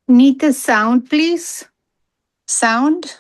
Need the sound, please? Sound?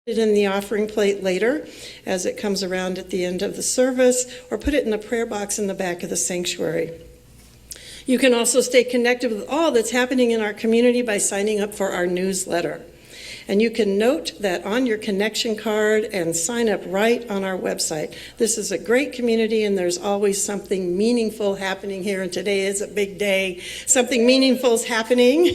It in the offering plate later as it comes around at the end of the service, or put it in the prayer box in the back of the sanctuary. You can also stay connected with all that's happening in our community by signing up for our newsletter. And you can note that on your connection card and sign up right on our website. This is a great community, and there's always something meaningful happening here, and today is a big day. Something meaningful is happening.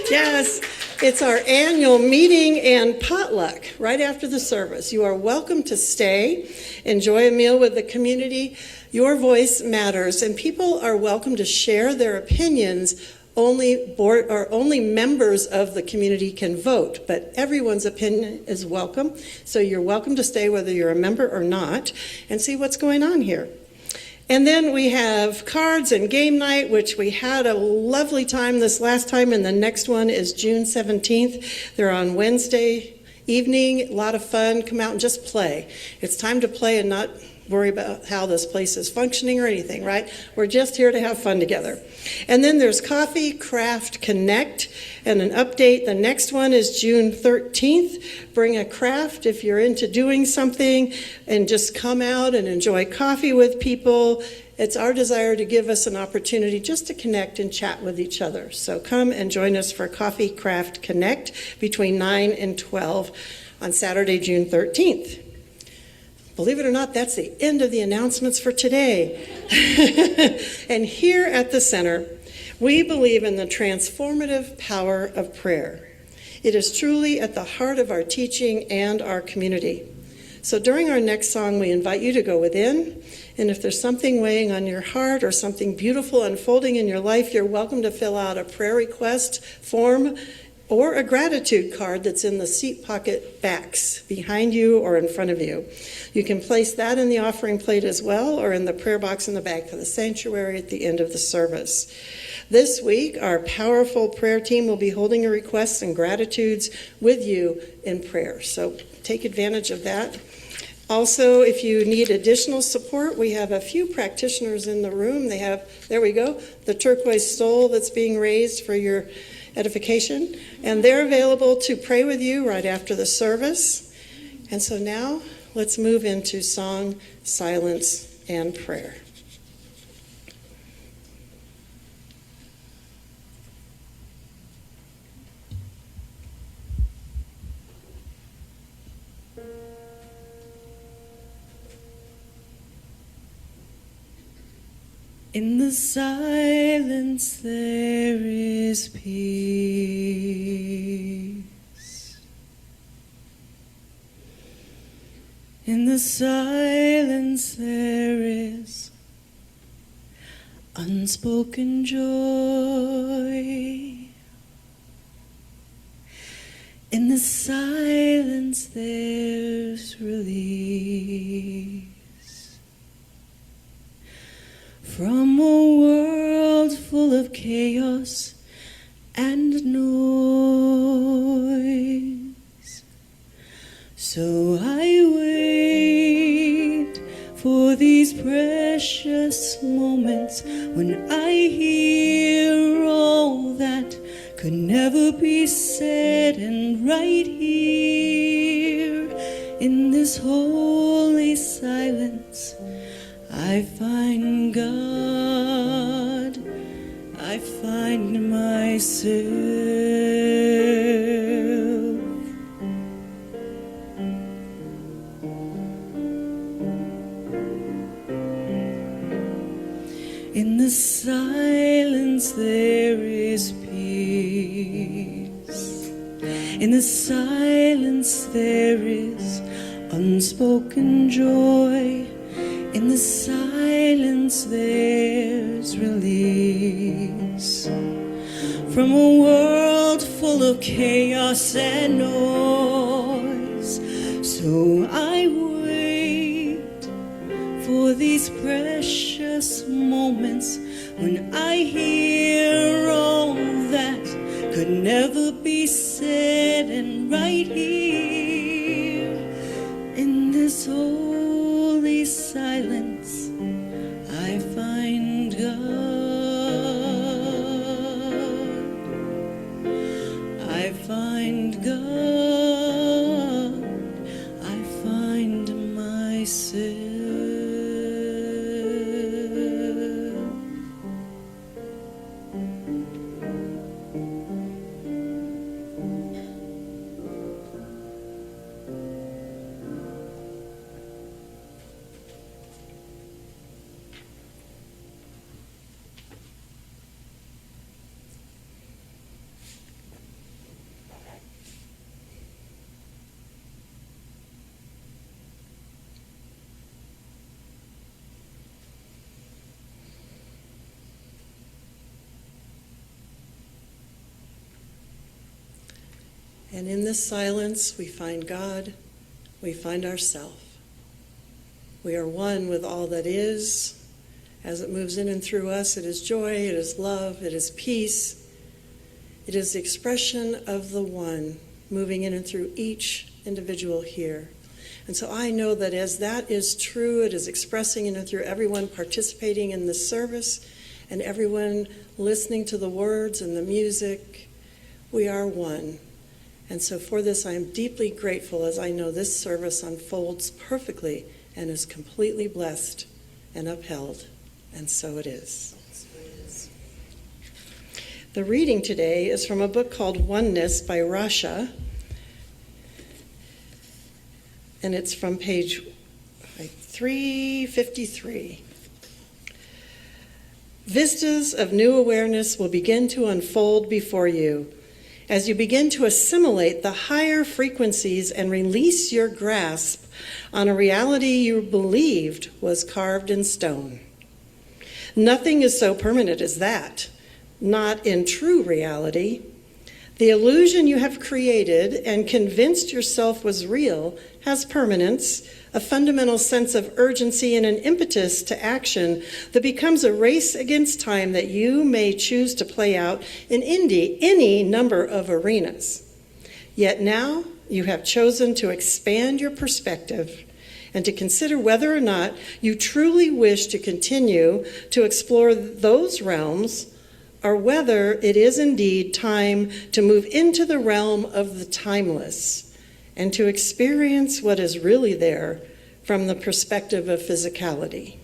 Yes, it's our annual meeting and potluck right after the service. You are welcome to stay, enjoy a meal with the community. Your voice matters, and people are welcome to share their opinions. Only members of the community can vote, but everyone's opinion is welcome. So you're welcome to stay whether you're a member or not and see what's going on here. And then we have cards and game night, which we had a lovely time this last time, and the next one is June 17th. They're on Wednesday evening, a lot of fun. Come out and just play. It's time to play and not worry about how this place is functioning or anything, right? We're just here to have fun together. And then there's Coffee Craft Connect and an update. The next one is June 13th. Bring a craft if you're into doing something, and just come out and enjoy coffee with people. It's our desire to give us an opportunity just to connect and chat with each other. So come and join us for Coffee Craft Connect between 9 and 12 on Saturday, June 13th. Believe it or not, that's the end of the announcements for today. And here at the center, we believe in the transformative power of prayer. It is truly at the heart of our teaching and our community. So during our next song, we invite you to go within, and if there's something weighing on your heart or something beautiful unfolding in your life, you're welcome to fill out a prayer request form or a gratitude card that's in the seat pocket backs behind you or in front of you. You can place that in the offering plate as well, or in the prayer box in the back of the sanctuary at the end of the service. This week, our powerful prayer team will be holding a requests and gratitudes with you in prayer. So take advantage of that. Also, if you need additional support, we have a few practitioners in the room. They have, there we go, the turquoise stole that's being raised for your edification, and they're available to pray with you right after the service. And so now let's move into song, silence, and prayer. In the silence there is peace. In the silence there is unspoken joy. In the silence there's release from a world full of chaos and noise. So I wait for these precious moments when I hear all that could never be said, and right here in this holy silence I find God, I find myself. In the silence there is peace. In the silence there is unspoken joy. In the silence there's release from a world full of chaos and noise. So I wait for these precious moments when I hear all that could never be said, and right here in this holy silence I find God, I find God, I find myself. And in this silence, we find God, we find ourselves. We are one with all that is. As it moves in and through us, it is joy, it is love, it is peace. It is the expression of the one moving in and through each individual here. And so I know that as that is true, it is expressing in and through everyone participating in this service and everyone listening to the words and the music. We are one. And so for this, I am deeply grateful, as I know this service unfolds perfectly and is completely blessed and upheld. And so it is. The reading today is from a book called Oneness by Rasha. And it's from page 353. Vistas of new awareness will begin to unfold before you as you begin to assimilate the higher frequencies and release your grasp on a reality you believed was carved in stone. Nothing is so permanent as that, not in true reality. The illusion you have created and convinced yourself was real has permanence, a fundamental sense of urgency, and an impetus to action that becomes a race against time that you may choose to play out in any number of arenas. Yet now you have chosen to expand your perspective and to consider whether or not you truly wish to continue to explore those realms, or whether it is indeed time to move into the realm of the timeless and to experience what is really there from the perspective of physicality.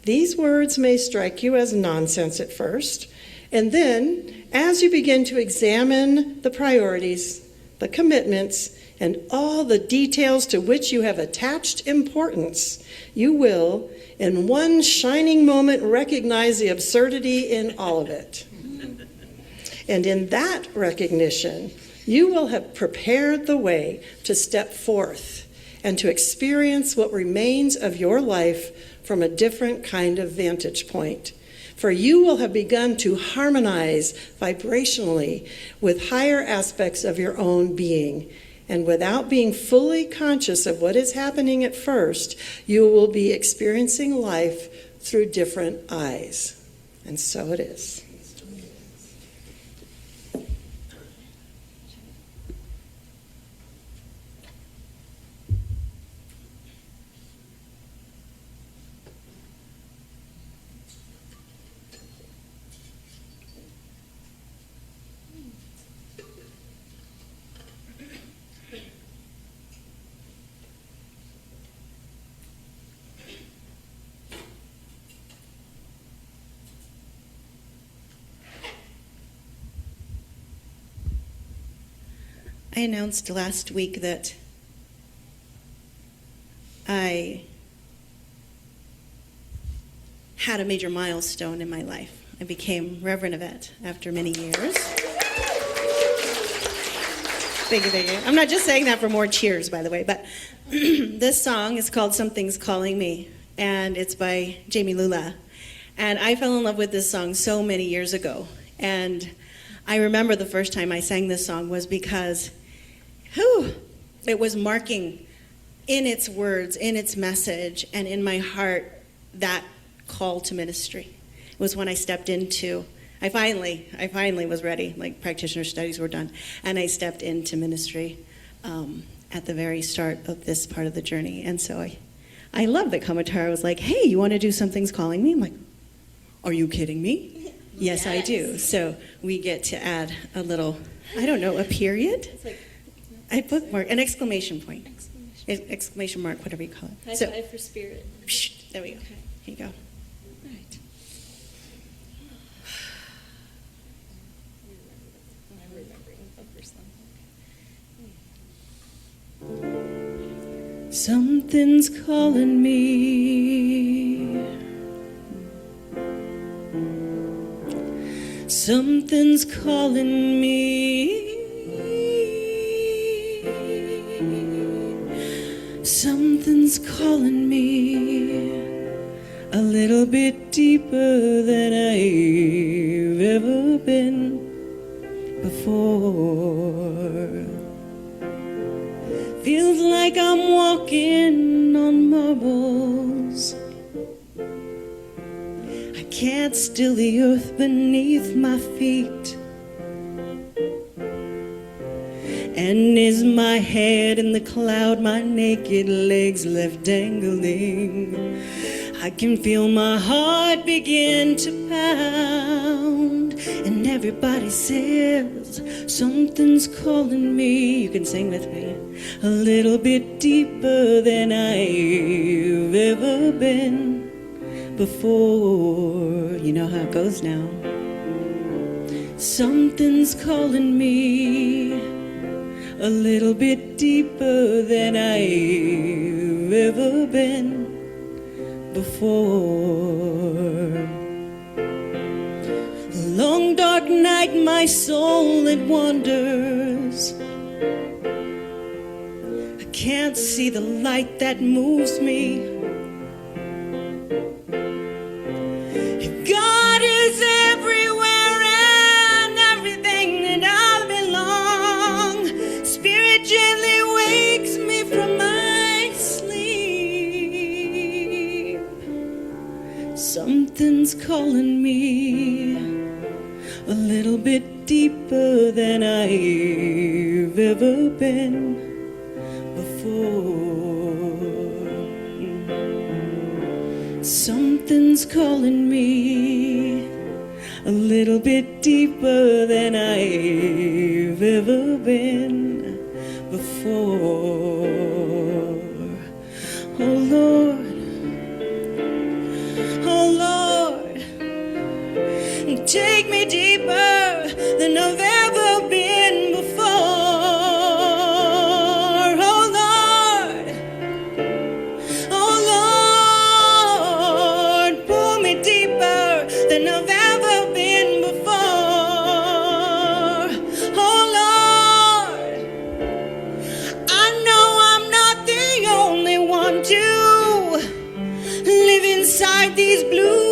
These words may strike you as nonsense at first, and then as you begin to examine the priorities, the commitments, and all the details to which you have attached importance, you will, in one shining moment, recognize the absurdity in all of it. And in that recognition, you will have prepared the way to step forth and to experience what remains of your life from a different kind of vantage point, For you will have begun to harmonize vibrationally with higher aspects of your own being. And without being fully conscious of what is happening at first, you will be experiencing life through different eyes. And so it is. I announced last week that I had a major milestone in my life. I became Reverend Yvette after many years. Thank you, thank you. I'm not just saying that for more cheers, by the way, but this song is called Something's Calling Me, and it's by Jamie Lula. And I fell in love with this song so many years ago. And I remember the first time I sang this song was because it was marking in its words, in its message, and in my heart that call to ministry. It was when I stepped into, I finally was ready, like practitioner studies were done, and I stepped into ministry at the very start of this part of the journey. And so I love that Kamatara was like, hey, you want to do Something's Calling Me? I'm like, are you kidding me? Yes, I do. So we get to add a little, I don't know, a period? It's like, I bookmark, an exclamation point. Exclamation mark, whatever you call it. high So, five for spirit. there we go. Okay. Here you go. All right. I'm remembering the first one. Something's calling me. Something's calling me. Something's calling me a little bit deeper than I've ever been before. Feels like I'm walking on marbles. I can't still the earth beneath my feet. And is my head in the cloud, my naked legs left dangling? I can feel my heart begin to pound. And everybody says, something's calling me. You can sing with me. A little bit deeper than I've ever been before. You know how it goes now. Something's calling me. A little bit deeper than I've ever been before. A long dark night, my soul it wanders. I can't see the light that moves me. If God is everywhere and everything that I belong, Spirit gently wakes me from my sleep. Something's calling me a little bit deeper than I've ever been before. Something's calling me a little bit deeper than I've ever been before. Oh Lord, take me deeper than I've ever been before. Oh Lord, pull me deeper than I've ever been before. Oh Lord, I know I'm not the only one to live inside these blues.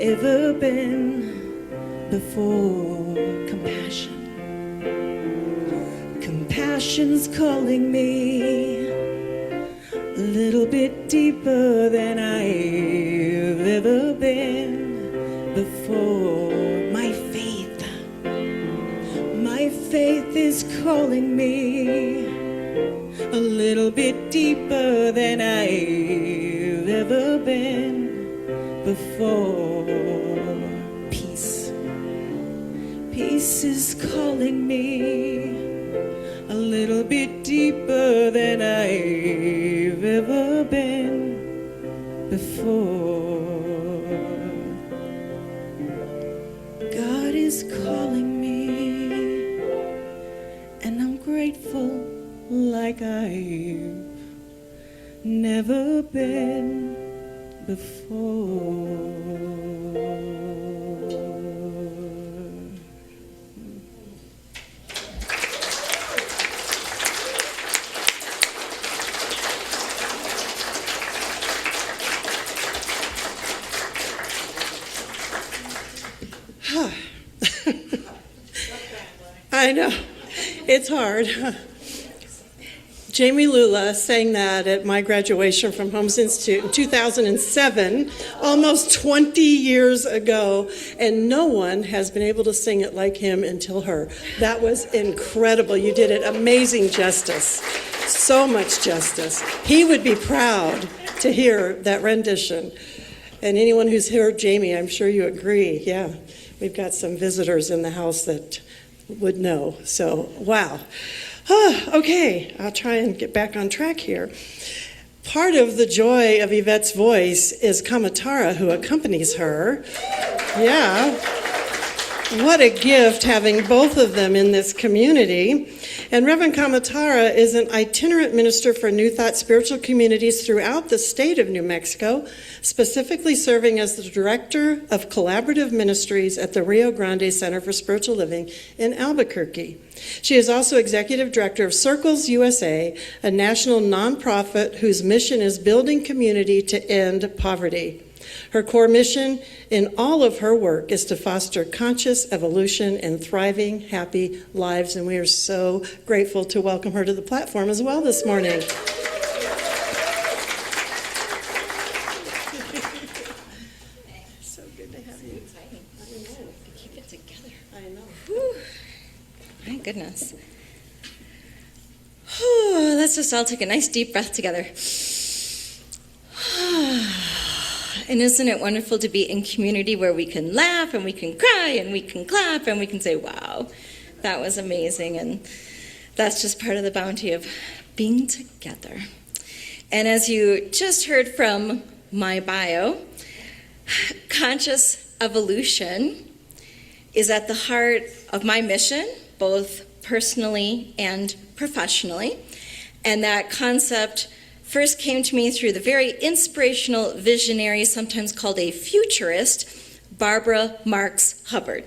ever been before. Compassion. Compassion's calling me a little bit deeper than I've ever been before. My faith is calling me a little bit deeper than I've ever been before. Peace is calling me a little bit deeper than I've ever been before. God is calling me, and I'm grateful like I've never been before. I know, it's hard. Jamie Lula sang that at my graduation from Holmes Institute in 2007, almost 20 years ago, and no one has been able to sing it like him until her. That was incredible. You did it amazing justice, so much justice. He would be proud to hear that rendition. And anyone who's heard Jamie, I'm sure you agree. Yeah, we've got some visitors in the house that would know. So, wow. Okay, I'll try and get back on track here. Part of the joy of Yvette's voice is Kamatara, who accompanies her. Yeah. What a gift having both of them in this community. And Reverend Kamatara is an itinerant minister for New Thought spiritual communities throughout the state of New Mexico, specifically serving as the director of collaborative ministries at the Rio Grande Center for Spiritual Living in Albuquerque. She is also executive director of Circles USA, a national nonprofit whose mission is building community to end poverty. Her core mission in all of her work is to foster conscious evolution and thriving, happy lives, and we are so grateful to welcome her to the platform as well this morning. So good to have you. I know. Keep it together. I know. Whew. My goodness. Whew, let's just all take a nice deep breath together. And isn't it wonderful to be in community where we can laugh and we can cry and we can clap and we can say, wow, that was amazing. And that's just part of the bounty of being together. And as you just heard from my bio, conscious evolution is at the heart of my mission, both personally and professionally. And that concept first came to me through the very inspirational visionary, sometimes called a futurist, Barbara Marx Hubbard.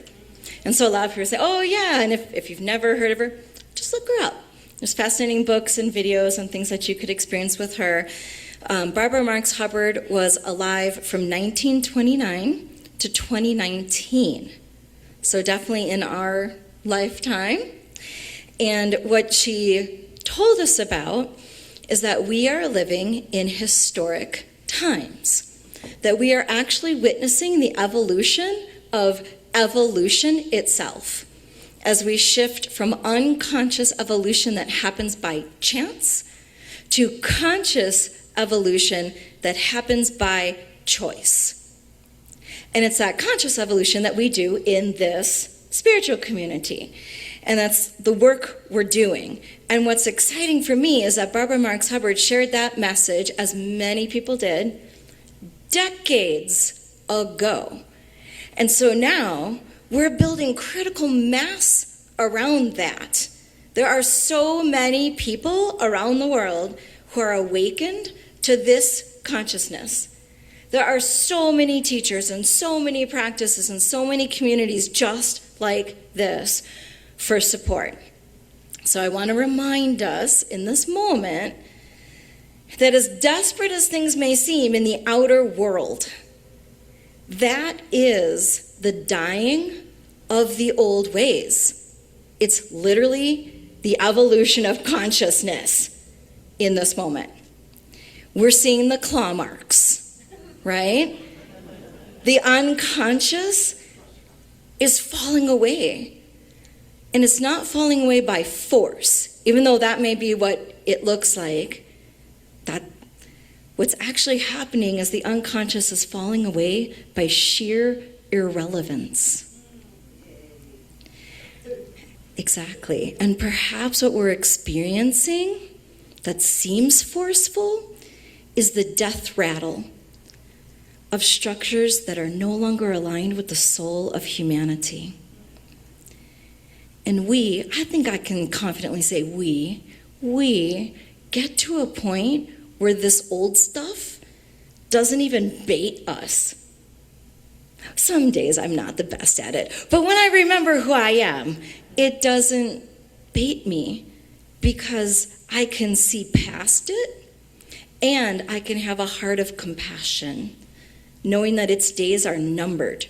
And so a lot of people say, oh yeah, and if you've never heard of her, just look her up. There's fascinating books and videos and things that you could experience with her. Barbara Marx Hubbard was alive from 1929 to 2019. So definitely in our lifetime. And what she told us about is that we are living in historic times, that we are actually witnessing the evolution of evolution itself as we shift from unconscious evolution that happens by chance to conscious evolution that happens by choice. And it's that conscious evolution that we do in this spiritual community. And that's the work we're doing. And what's exciting for me is that Barbara Marx Hubbard shared that message, as many people did, decades ago. And so now we're building critical mass around that. There are so many people around the world who are awakened to this consciousness. There are so many teachers and so many practices and so many communities just like this for support. So I want to remind us in this moment that as desperate as things may seem in the outer world, That is the dying of the old ways. It's literally the evolution of consciousness in this moment. We're seeing the claw marks, right? The unconscious is falling away. And it's not falling away by force, even though that may be what it looks like. What's actually happening is the unconscious is falling away by sheer irrelevance. Exactly. And perhaps what we're experiencing that seems forceful is the death rattle of structures that are no longer aligned with the soul of humanity. And I think I can confidently say we get to a point where this old stuff doesn't even bait us. Some days I'm not the best at it, but when I remember who I am, it doesn't bait me because I can see past it and I can have a heart of compassion, knowing that its days are numbered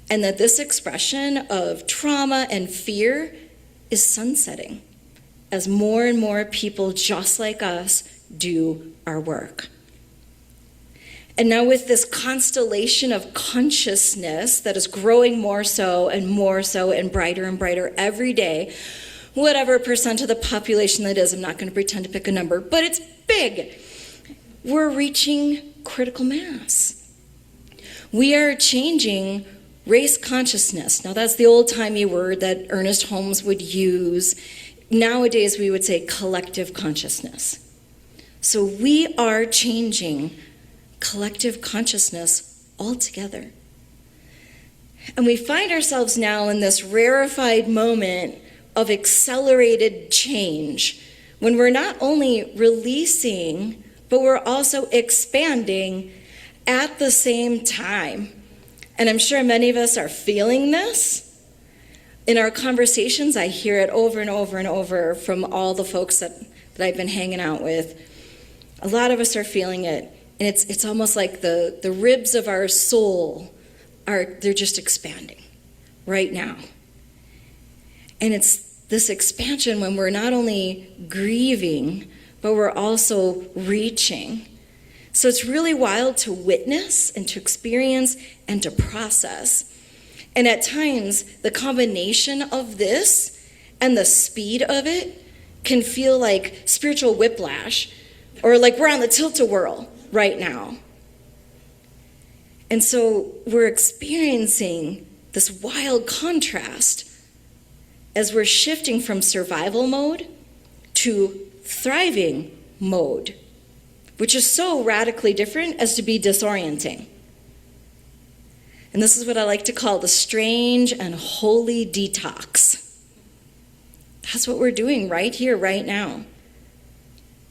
and that this expression of trauma and fear is sunsetting as more and more people just like us do our work. And now with this constellation of consciousness that is growing more so and brighter every day, whatever percent of the population that is, I'm not going to pretend to pick a number, but it's big. We're reaching critical mass. We are changing race consciousness. Now that's the old-timey word that Ernest Holmes would use. Nowadays we would say collective consciousness. So we are changing collective consciousness altogether. And we find ourselves now in this rarefied moment of accelerated change when we're not only releasing, but we're also expanding at the same time. And I'm sure many of us are feeling this. In our conversations, I hear it over and over and over from all the folks that I've been hanging out with. A lot of us are feeling it, and it's almost like the ribs of our soul they're just expanding right now. And it's this expansion when we're not only grieving, but we're also reaching. So it's really wild to witness and to experience and to process. And at times, the combination of this and the speed of it can feel like spiritual whiplash, or like we're on the tilt-a-whirl right now. And so we're experiencing this wild contrast as we're shifting from survival mode to thriving mode, which is so radically different as to be disorienting. And this is what I like to call the strange and holy detox. That's what we're doing right here, right now.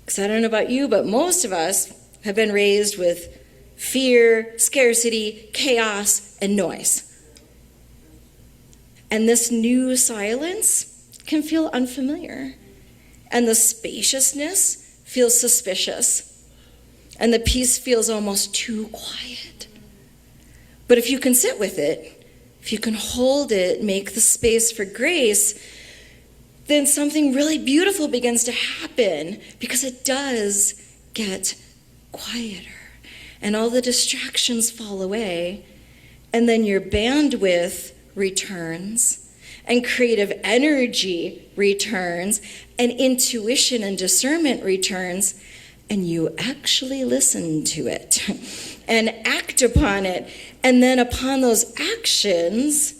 Because I don't know about you, but most of us have been raised with fear, scarcity, chaos, and noise. And this new silence can feel unfamiliar. And the spaciousness feels suspicious. And the peace feels almost too quiet. But if you can sit with it, if you can hold it, make the space for grace, then something really beautiful begins to happen, because it does get quieter and all the distractions fall away, and then your bandwidth returns and creative energy returns and intuition and discernment returns, and you actually listen to it and act upon it. And then upon those actions,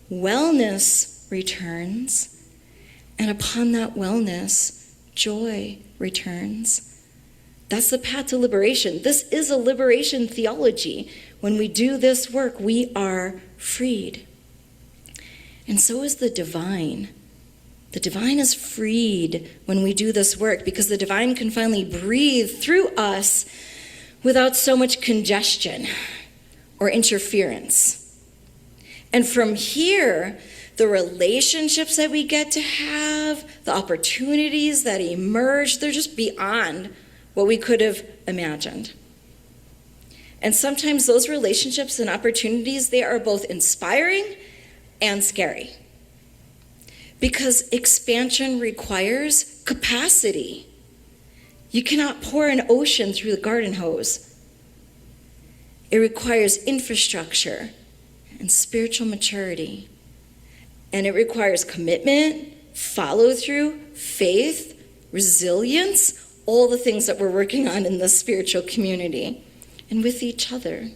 wellness returns. And upon that wellness, joy returns. That's the path to liberation. This is a liberation theology. When we do this work, we are freed. And so is the divine. The divine is freed when we do this work, because the divine can finally breathe through us without so much congestion or interference. And from here, the relationships that we get to have, the opportunities that emerge, they're just beyond what we could have imagined. And sometimes those relationships and opportunities, they are both inspiring and scary. Because expansion requires capacity. You cannot pour an ocean through the garden hose. It requires infrastructure and spiritual maturity. And it requires commitment, follow through, faith, resilience, all the things that we're working on in the spiritual community and with each other.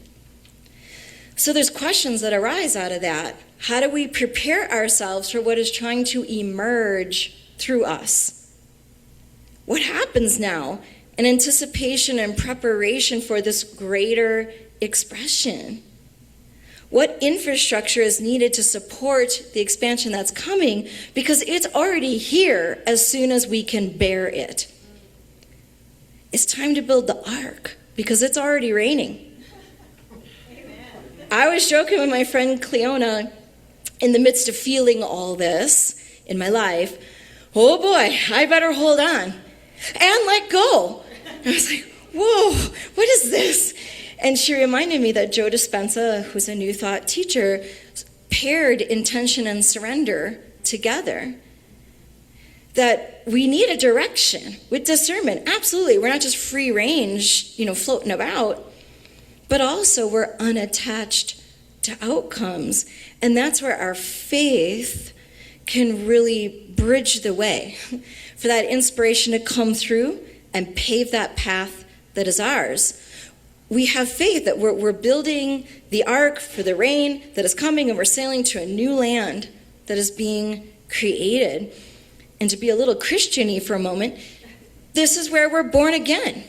So there's questions that arise out of that. How do we prepare ourselves for what is trying to emerge through us? What happens now in anticipation and preparation for this greater expression? What infrastructure is needed to support the expansion that's coming? Because it's already here as soon as we can bear it. It's time to build the ark because it's already raining. I was joking with my friend Cleona in the midst of feeling all this in my life. Oh boy, I better hold on and let go. I was like, whoa, what is this? And she reminded me that Joe Dispenza, who's a New Thought teacher, paired intention and surrender together. That we need a direction with discernment. Absolutely, we're not just free range, floating about, but also we're unattached to outcomes. And that's where our faith can really bridge the way for that inspiration to come through and pave that path that is ours. We have faith that we're building the ark for the rain that is coming, and we're sailing to a new land that is being created. And to be a little Christian-y for a moment, this is where we're born again.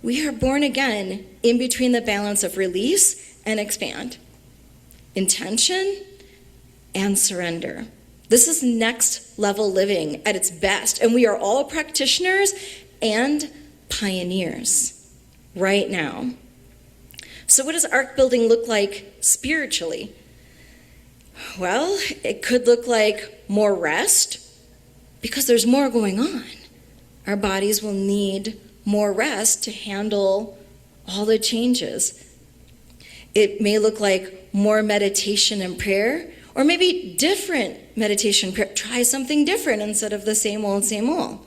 We are born again in between the balance of release and expand, intention and surrender. This is next level living at its best, and we are all practitioners and pioneers right now. So what does ark building look like spiritually? Well, it could look like more rest, because there's more going on. Our bodies will need more rest to handle all the changes. It may look like more meditation and prayer, or maybe different meditation and prayer. Try something different instead of the same old, same old.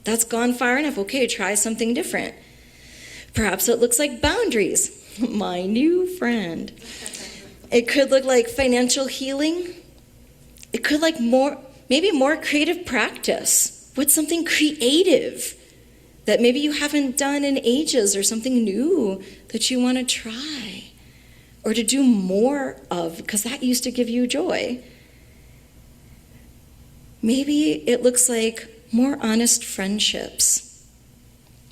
That's gone far enough. Okay, try something different. Perhaps it looks like boundaries. My new friend. It could look like financial healing. It could like maybe more creative practice. What's something creative that maybe you haven't done in ages, or something new that you want to try or to do more of because that used to give you joy? Maybe it looks like more honest friendships,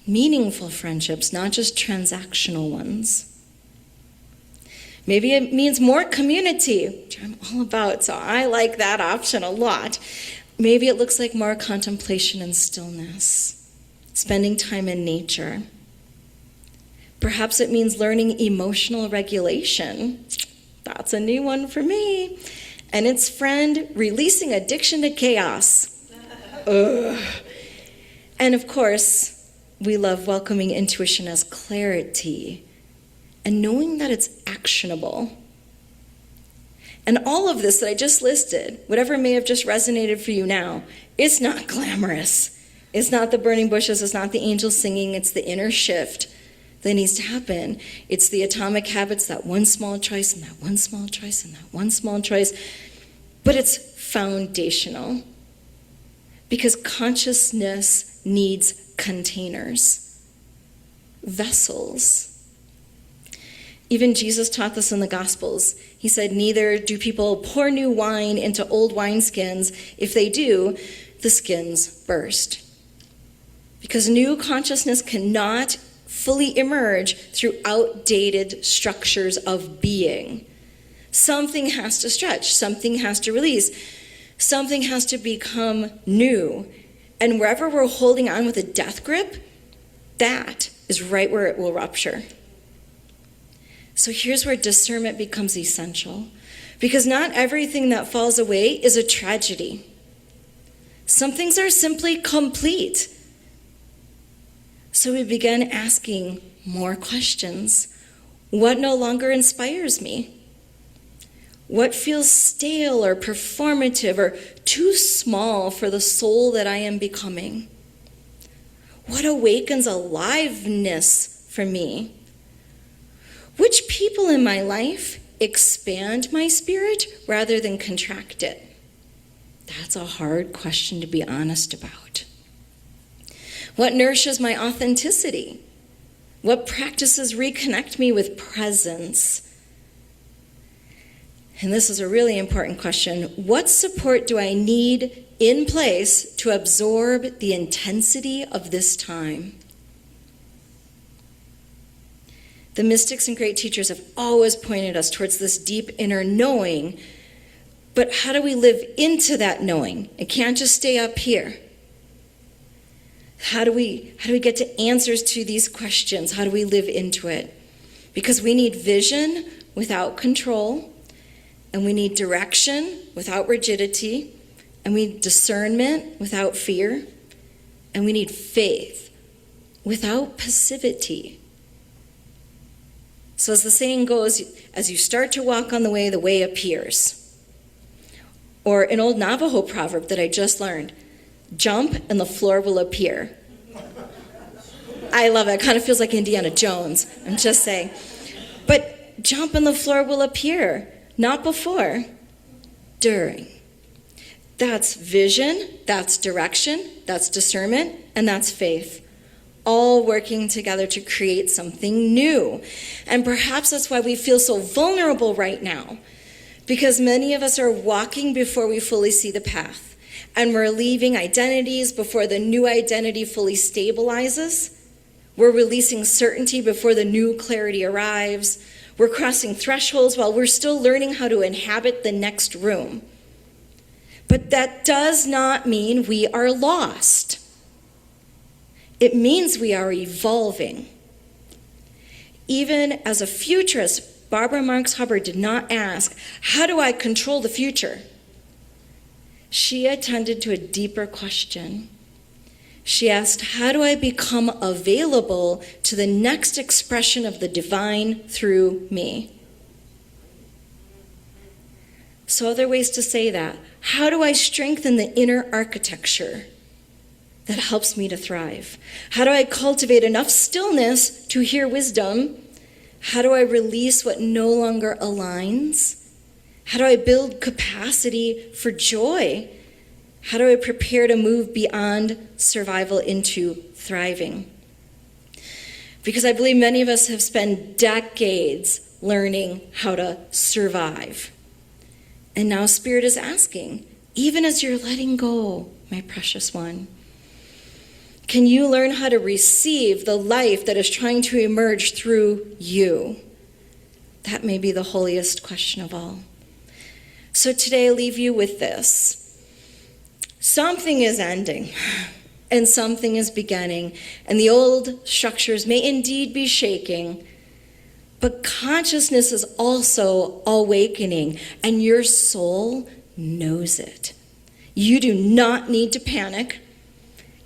meaningful friendships, not just transactional ones. Maybe it means more community, which I'm all about, so I like that option a lot. Maybe it looks like more contemplation and stillness, spending time in nature. Perhaps it means learning emotional regulation. That's a new one for me. And its friend, releasing addiction to chaos. Ugh. And of course, we love welcoming intuition as clarity and knowing that it's actionable. And all of this that I just listed, whatever may have just resonated for you now, it's not glamorous. It's not the burning bushes, it's not the angels singing, it's the inner shift that needs to happen. It's the atomic habits, that one small choice and that one small choice and that one small choice. But it's foundational because consciousness needs containers, vessels. Even Jesus taught this in the Gospels. He said, neither do people pour new wine into old wineskins. If they do, the skins burst. Because new consciousness cannot fully emerge through outdated structures of being. Something has to stretch. Something has to release. Something has to become new. And wherever we're holding on with a death grip, that is right where it will rupture. So here's where discernment becomes essential, because not everything that falls away is a tragedy. Some things are simply complete. So we begin asking more questions. What no longer inspires me? What feels stale or performative or too small for the soul that I am becoming? What awakens aliveness for me? Which people in my life expand my spirit rather than contract it? That's a hard question to be honest about. What nourishes my authenticity? What practices reconnect me with presence? And this is a really important question. What support do I need in place to absorb the intensity of this time? The mystics and great teachers have always pointed us towards this deep inner knowing, but how do we live into that knowing? It can't just stay up here. How do we get to answers to these questions? How do we live into it? Because we need vision without control, and we need direction without rigidity, and we need discernment without fear, and we need faith without passivity. So as the saying goes, as you start to walk on the way appears. Or an old Navajo proverb that I just learned, jump and the floor will appear. I love it. It kind of feels like Indiana Jones. I'm just saying. But jump and the floor will appear. Not before, during. That's vision, that's direction, that's discernment, and that's faith. All working together to create something new. And perhaps that's why we feel so vulnerable right now. Because many of us are walking before we fully see the path. And we're leaving identities before the new identity fully stabilizes. We're releasing certainty before the new clarity arrives. We're crossing thresholds while we're still learning how to inhabit the next room. But that does not mean we are lost. It means we are evolving. Even as a futurist, Barbara Marx Hubbard did not ask, how do I control the future? She attended to a deeper question. She asked, how do I become available to the next expression of the divine through me? So other ways to say that. How do I strengthen the inner architecture that helps me to thrive? How do I cultivate enough stillness to hear wisdom? How do I release what no longer aligns? How do I build capacity for joy? How do I prepare to move beyond survival into thriving? Because I believe many of us have spent decades learning how to survive. And now Spirit is asking, even as you're letting go, my precious one, can you learn how to receive the life that is trying to emerge through you? That may be the holiest question of all. So today I leave you with this. Something is ending, and something is beginning, and the old structures may indeed be shaking, but consciousness is also awakening, and your soul knows it. You do not need to panic.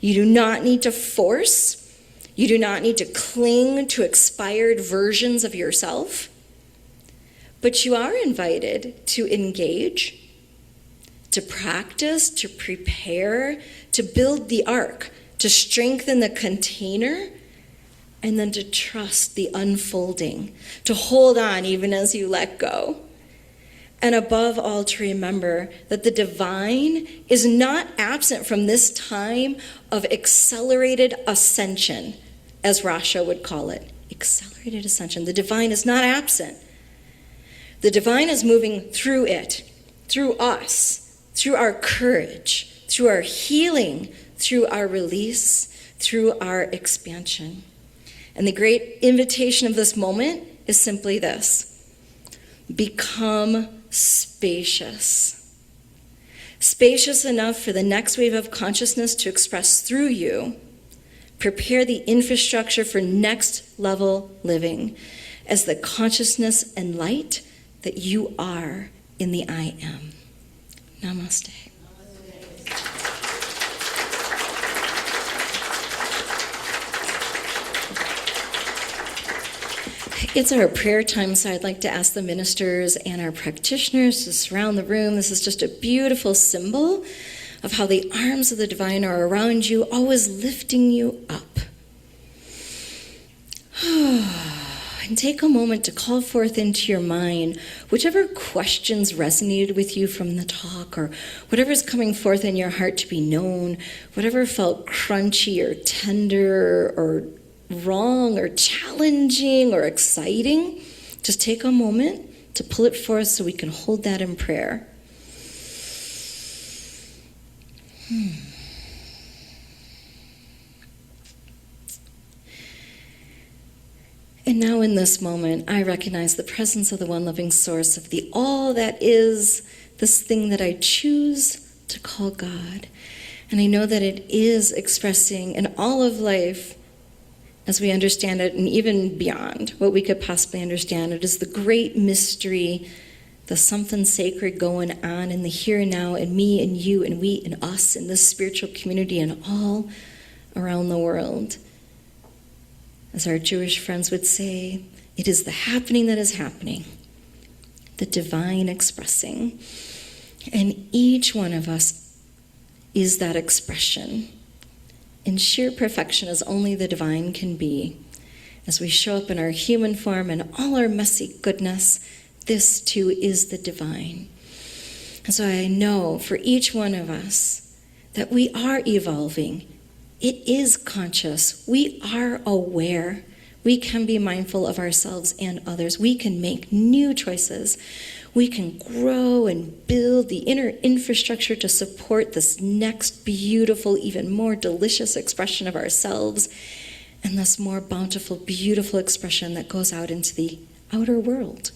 You do not need to force. You do not need to cling to expired versions of yourself. But you are invited to engage, to practice, to prepare, to build the ark, to strengthen the container, and then to trust the unfolding, to hold on even as you let go. And above all, to remember that the divine is not absent from this time of accelerated ascension, as Rasha would call it. Accelerated ascension. The divine is not absent. The divine is moving through it, through us, through our courage, through our healing, through our release, through our expansion. And the great invitation of this moment is simply this: become spacious. Spacious enough for the next wave of consciousness to express through you. Prepare the infrastructure for next level living as the consciousness and light that you are in the I Am. Namaste. It's our prayer time, so I'd like to ask the ministers and our practitioners to surround the room. This is just a beautiful symbol of how the arms of the divine are around you, always lifting you up. And take a moment to call forth into your mind whichever questions resonated with you from the talk, or whatever's coming forth in your heart to be known, whatever felt crunchy or tender or wrong or challenging or exciting. Just take a moment to pull it forth so we can hold that in prayer. And now in this moment, I recognize the presence of the one loving source of the all that is, this thing that I choose to call God. And I know that it is expressing in all of life as we understand it, and even beyond what we could possibly understand. It is the great mystery, the something sacred going on in the here and now, and me and you and we and us in this spiritual community and all around the world. As our Jewish friends would say, it is the happening that is happening, the divine expressing. And each one of us is that expression in sheer perfection as only the divine can be. As we show up in our human form and all our messy goodness, this too is the divine. And so I know for each one of us that we are evolving. It is conscious. We are aware. We can be mindful of ourselves and others. We can make new choices. We can grow and build the inner infrastructure to support this next beautiful, even more delicious expression of ourselves, and this more bountiful, beautiful expression that goes out into the outer world.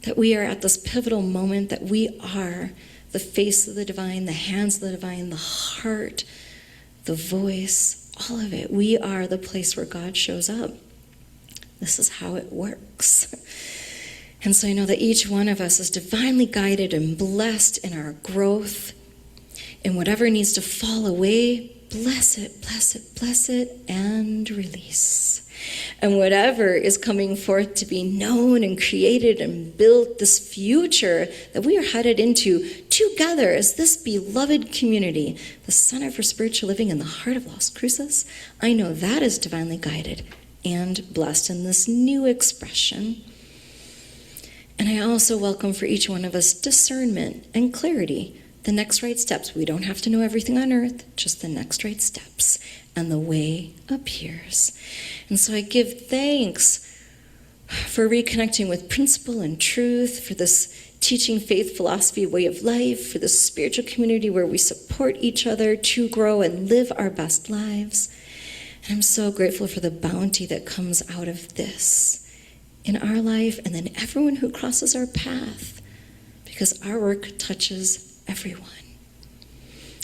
That we are at this pivotal moment, that we are the face of the divine, the hands of the divine, the heart, the voice, all of it. We are the place where God shows up. This is how it works. And so I know that each one of us is divinely guided and blessed in our growth. And whatever needs to fall away, bless it, bless it, bless it, and release. And whatever is coming forth to be known and created and built, this future that we are headed into together as this beloved community, the Center for Spiritual Living in the heart of Las Cruces, I know that is divinely guided and blessed in this new expression. And I also welcome for each one of us discernment and clarity, the next right steps. We don't have to know everything on earth, just the next right steps, and the way appears. And so I give thanks for reconnecting with principle and truth, for this teaching faith, philosophy, way of life, for this spiritual community where we support each other to grow and live our best lives. And I'm so grateful for the bounty that comes out of this in our life, and then everyone who crosses our path, because our work touches everyone.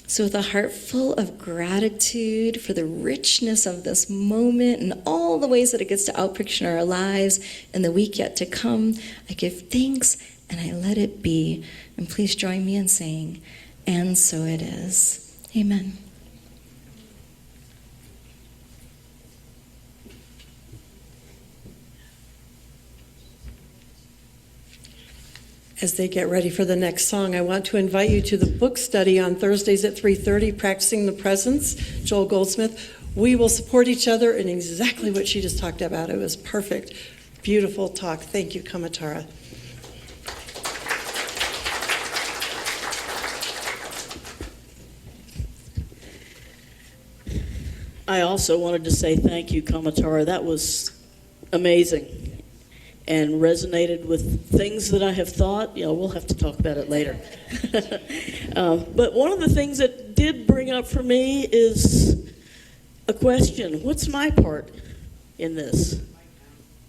So with a heart full of gratitude for the richness of this moment and all the ways that it gets to outpicture in our lives in the week yet to come, I give thanks and I let it be. And please join me in saying, and so it is. Amen. As they get ready for the next song, I want to invite you to the book study on Thursdays at 3:30, Practicing the Presence, Joel Goldsmith. We will support each other in exactly what she just talked about. It was perfect. Beautiful talk. Thank you, Kamatara. I also wanted to say thank you, Kamatara. That was amazing and resonated with things that I have thought. We'll have to talk about it later. But one of the things that did bring up for me is a question. What's my part in this?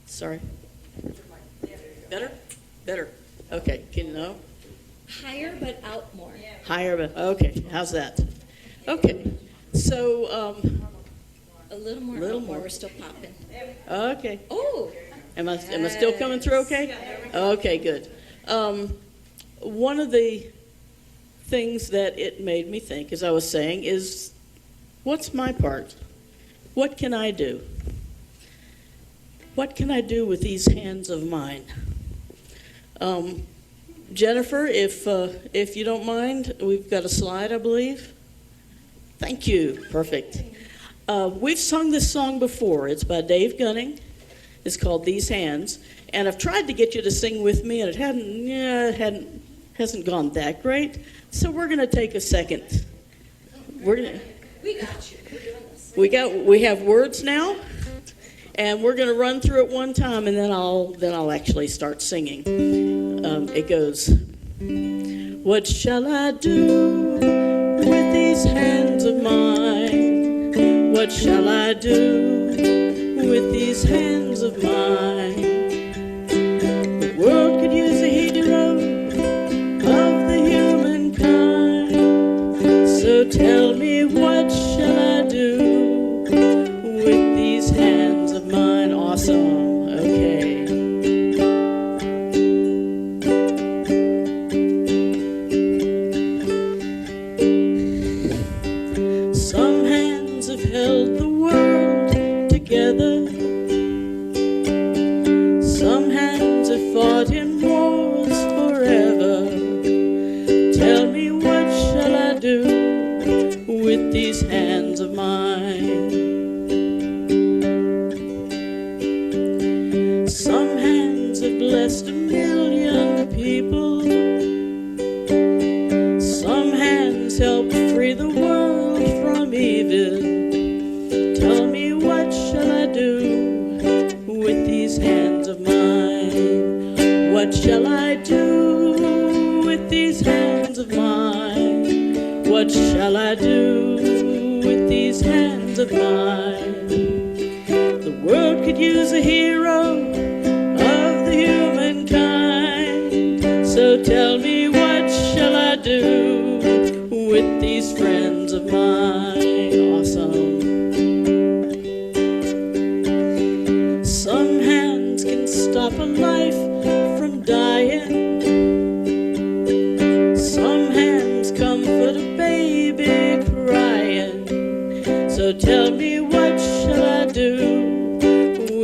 Sorry. Better? Better. Okay. Can you know? Higher but out more. Higher but, okay. How's that? Okay. So, A little more. Little more. We're still popping. okay. Oh. Am I still coming through okay? Okay, good. One of the things that it made me think, as I was saying, is what's my part? What can I do? what can I do with these hands of mine? Jennifer, if you don't mind, we've got a slide, I believe. Thank you. Perfect. We've sung this song before. It's by Dave Gunning. It's called These Hands. And I've tried to get you to sing with me, and it hasn't gone that great. So we're going to take a second. We got you. We're doing this. We have words now, and we're going to run through it one time, and then I'll actually start singing. It goes, what shall I do with these hands of mine? What shall I do with these hands of mine? The world could use a hero of the humankind. So tell me, what shall I do with these hands of mine? Awesome. Okay. Some hands have held the world together. Some hands have fought in wars forever. Tell me, what shall I do with these hands of mine? Some hands have blessed 1,000,000 people. Some hands helped free the world from evil. Tell me, what shall I do with these hands of mine? What shall I do with these hands of mine? What shall I do with these hands of mine? The world could use a hero of the humankind. So tell me, what shall I do with these friends of mine? Awesome. Some hands can stop a life from dying. Some hands comfort a baby crying. So tell me, what shall I do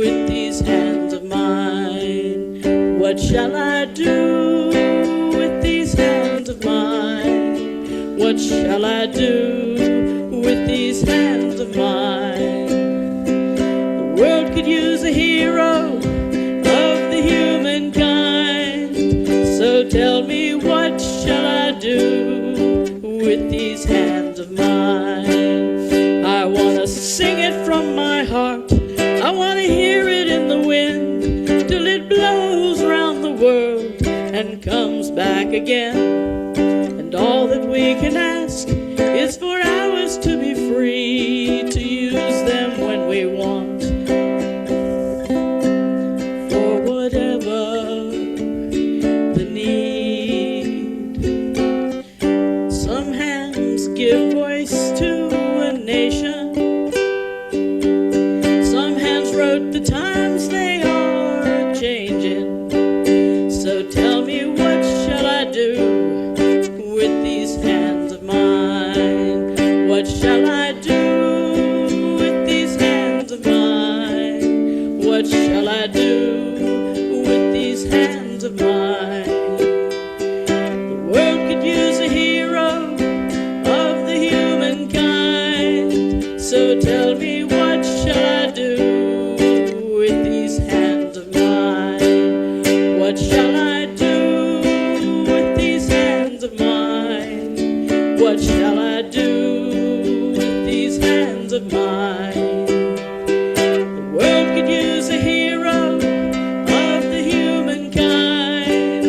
with these hands of mine? What shall I do with these hands of mine? What shall I do with these hands of mine? The world could use a hero of the humankind. So tell me, what shall I do with these hands of mine? I want to sing it from my heart. I want to hear it in the wind till it blows around the world and comes back again. And all that we can ask is for ours to be free, to use them when we want, for whatever the need. Some hands give voice to a nation. Some hands wrote the times they are changing. So tell me, what shall I do with these hands of mine? What shall I do with these hands of mine? What shall I do with these hands of mine? The world could use a hero of the humankind. So tell me, what shall I do with these hands of mine? What shall I do with these hands of mine? What shall I do with these hands of mine? The world could use a hero of the humankind.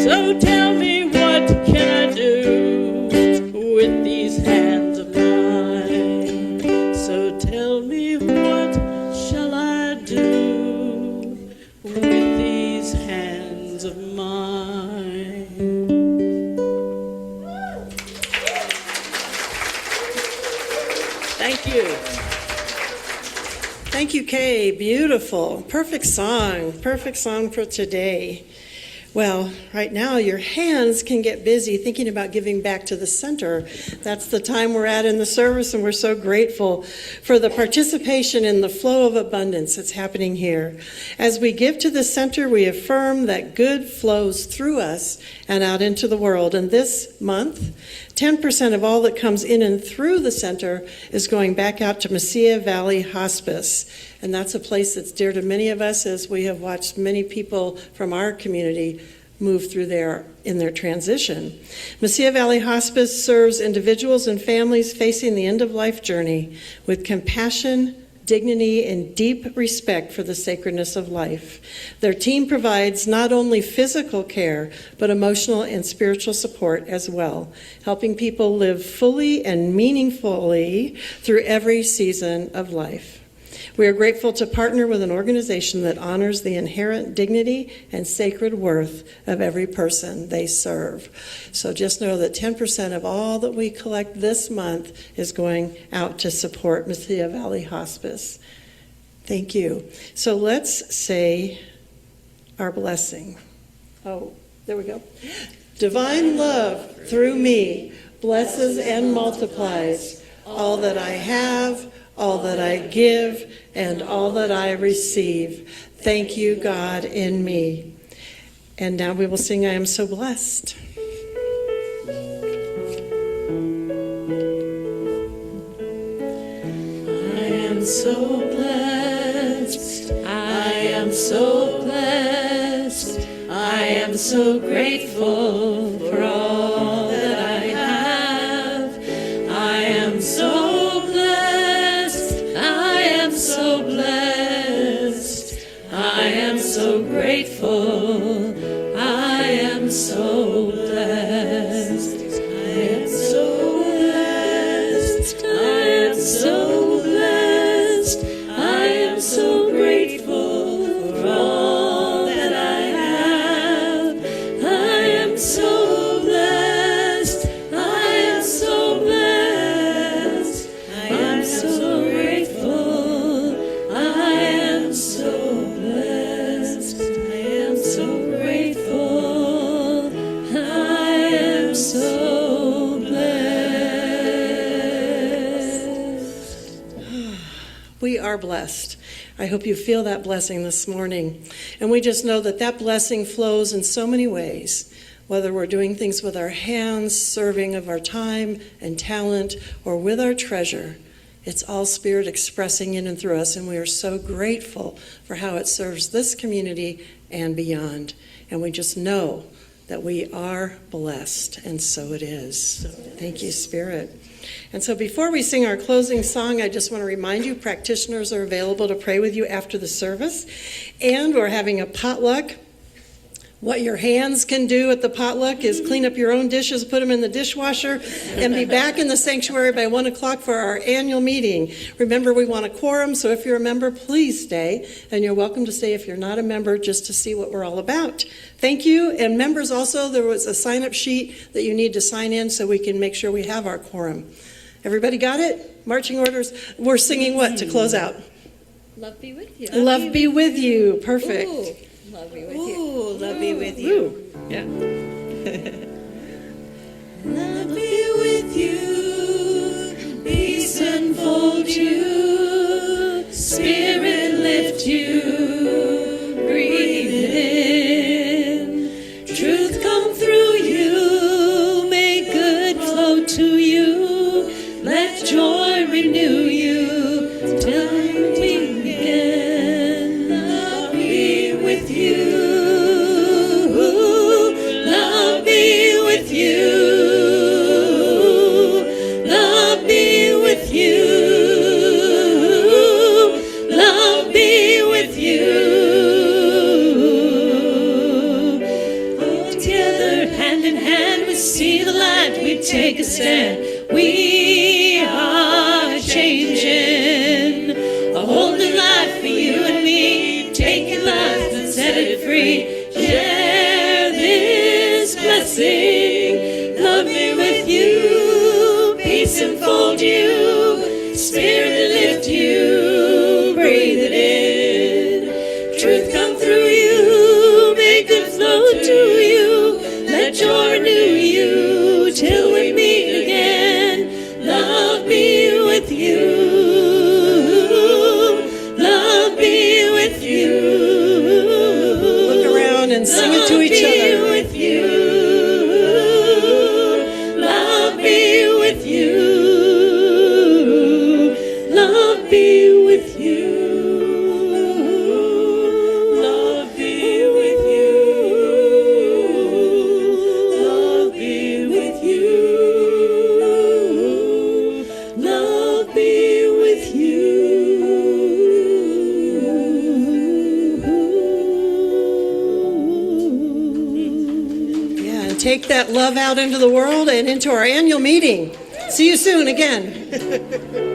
So tell me, what can I do with these hands of mine? So tell me, what shall I do with these hands of mine? Thank you. Thank you, Kay. Beautiful. Perfect song for today. Well, right now your hands can get busy thinking about giving back to the center. That's the time we're at in the service, and we're so grateful for the participation in the flow of abundance that's happening here. As we give to the center, we affirm that good flows through us and out into the world. And this month, 10% of all that comes in and through the center is going back out to Mesilla Valley Hospice. And that's a place that's dear to many of us, as we have watched many people from our community move through there in their transition. Mesilla Valley Hospice serves individuals and families facing the end-of-life journey with compassion, dignity, and deep respect for the sacredness of life. Their team provides not only physical care, but emotional and spiritual support as well, helping people live fully and meaningfully through every season of life. We are grateful to partner with an organization that honors the inherent dignity and sacred worth of every person they serve. So just know that 10% of all that we collect this month is going out to support Mesilla Valley Hospice. Thank you. So let's say our blessing. Oh, there we go. Divine love through me blesses and multiplies all that I have, all that I give, and all that I receive. Thank you, God, in me. And now we will sing, I Am So Blessed. I am so blessed. I am so blessed. I am so grateful for all that I have. I am so blessed. I am so blessed. I am so grateful. I am so blessed. I am so blessed. I am so blessed. I am so grateful for all that I have. I am so blessed. I am so blessed. I am so grateful. I am so blessed. I am so grateful. I am so blessed. We are blessed. I hope you feel that blessing this morning. And we just know that that blessing flows in so many ways, whether we're doing things with our hands, serving of our time and talent, or with our treasure. It's all Spirit expressing in and through us, and we are so grateful for how it serves this community and beyond. And we just know that we are blessed, and so it is. Thank you, Spirit. And so before we sing our closing song, I just want to remind you, practitioners are available to pray with you after the service, and we're having a potluck. What your hands can do at the potluck is clean up your own dishes, put them in the dishwasher, and be back in the sanctuary by 1 o'clock for our annual meeting. Remember, we want a quorum, so if you're a member, please stay. And you're welcome to stay if you're not a member, just to see what we're all about. Thank you. And members also, there was a sign-up sheet that you need to sign in so we can make sure we have our quorum. Everybody got it? Marching orders. We're singing what to close out? Love be with you. Love be with you. Perfect. Ooh, love be with you. Ooh, love be with you. Ooh, yeah. Love be with you. Peace enfold you. Spirit lift you. Breathe it in. Truth come through you. Make good flow to you. Let joy renew you. Till we begin. Love be with you. Love be with you. Love be with you. Love be with you. All together, hand in hand, we see the light, we take a stand. We are changing. A whole new life for you and me. Take your life and set it free. Share this blessing. Love me with you. Peace enfold you. Spirit lift you. Breathe it in. Truth come through you. Make good flow to you. Let joy renew you till we meet again. Love be with you. Love be with you. Look around and sing it to each other. Love be with you. Love be with you. Love be with you. Love be with you. Love be with you. Love be with you. Yeah, and take that love out into the world and into our annual meeting. See you soon again.